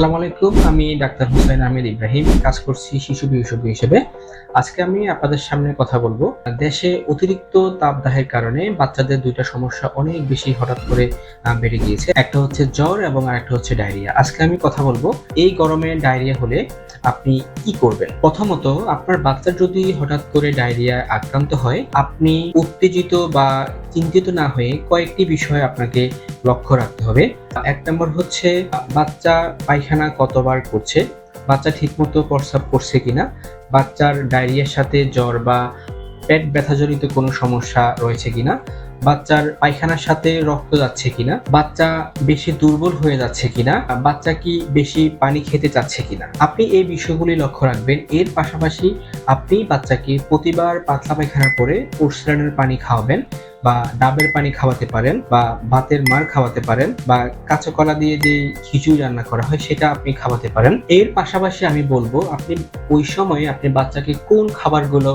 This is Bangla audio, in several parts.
আসসালামু আলাইকুম। আমি ডাক্তার হুসাইন আহমেদ ইব্রাহিম। কাজ করছি শিশু বিশেষজ্ঞ হিসেবে। আজকে আমি আপনাদের সামনে কথা বলব। দেশে অতিরিক্ত তাপদাহের কারণে বাচ্চাদের ২ টা সমস্যা অনেক বেশি হঠাৎ করে বেড়ে গিয়েছে। একটা হচ্ছে জ্বর এবং আরেকটা হচ্ছে ডায়রিয়া। আজকে আমি কথা বলব এই গরমে ডায়রিয়া হলে আপনি কি করবেন? প্রথমত আপনার বাচ্চার যদি হঠাৎ করে ডায়রিয়ায় আক্রান্ত হয়, আপনি উত্তেজিত বা চিন্তিত না হয়ে কয়েকটি বিষয় আপনাকে লক্ষ্য রাখতে হবে। ১ নম্বর হচ্ছে বাচ্চা পায়খানা কতবার করছে, বাচ্চা ঠিকমতো প্রস্রাব করছে কিনা, বাচ্চার ডায়রিয়ার সাথে জ্বর বা পেট ব্যথাজনিত কোনো সমস্যা রয়েছে কিনা, বাচ্চার পায়খানার সাথে রক্ত যাচ্ছে কিনা, বাচ্চা বেশি দুর্বল হয়ে যাচ্ছে কিনা, বাচ্চা কি বেশি পানি খেতে চাচ্ছে কিনা। আপনি এই বিষয়গুলি লক্ষ্য রাখবেন। এর পাশাপাশি আপনি বাচ্চাকে প্রতিবার পাতলা পায়খানার পরে ওরসুলানের পানি খাওয়াবেন বা ডাবের পানি খাওয়াতে পারেন বা ভাতের মাড় খাওয়াতে পারেন বা কাঁচা কলা দিয়ে যে খিচুড়ি রান্না করা হয় সেটা আপনি খাওয়াতে পারেন। এর পাশাপাশি আমি বলব আপনি ওই সময়ে আপনি বাচ্চাকে কোন খাবারগুলো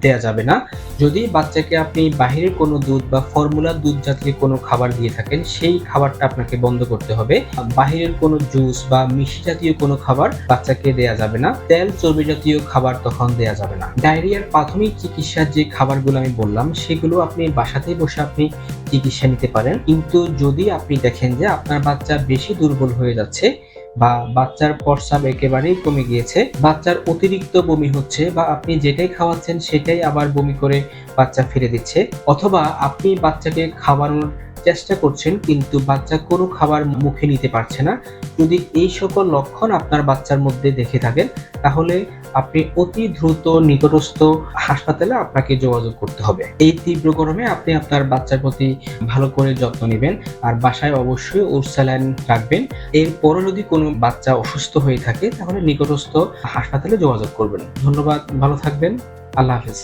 দেয়া যাবে না। যদি বাচ্চাকে আপনি বাহিরের কোনো দুধ বা ফর্মুলা দুধ জাতীয় কোনো খাবার দিয়ে থাকেন সেই খাবারটা আপনাকে বন্ধ করতে হবে। বাহিরের কোনো জুস বা মিষ্টি জাতীয় কোনো খাবার বাচ্চাকে দেয়া যাবে না। তেল চর্বি জাতীয় খাবার তখন দেয়া যাবে না। ডায়রিয়ার প্রাথমিক চিকিৎসার যে খাবারগুলো আমি বললাম সেগুলো আপনি বাসাতেই বসে আপনি চিকিৎসা নিতে পারেন। কিন্তু যদি আপনি দেখেন যে আপনার বাচ্চা বেশি দুর্বল হয়ে যাচ্ছে বা বাচ্চার প্রস্রাব একেবারেই কমে গিয়েছে, বাচ্চার অতিরিক্ত বমি হচ্ছে বা আপনি যেটাই খাওয়াচ্ছেন সেটাই আবার বমি করে বাচ্চা ফেলে দিচ্ছে, অথবা আপনি বাচ্চাকে খাওয়ানোর চেষ্টা করছেন কিন্তু বাচ্চা কোনো খাবার মুখে নিতে পারছে না, যদি এই সকল লক্ষণ আপনার বাচ্চার মধ্যে দেখে থাকেন তাহলে আপনি অতি দ্রুত নিকটস্থ হাসপাতালে আপনাকে যোগাযোগ করতে হবে। এই তীব্র গরমে আপনি আপনার বাচ্চার প্রতি ভালো করে যত্ন নিবেন আর বাসায় অবশ্যই ওরসালাইন রাখবেন। এরপরও যদি কোনো বাচ্চা অসুস্থ হয়ে থাকে তাহলে নিকটস্থ হাসপাতালে যোগাযোগ করবেন। ধন্যবাদ, ভালো থাকবেন। আল্লাহ হাফেজ।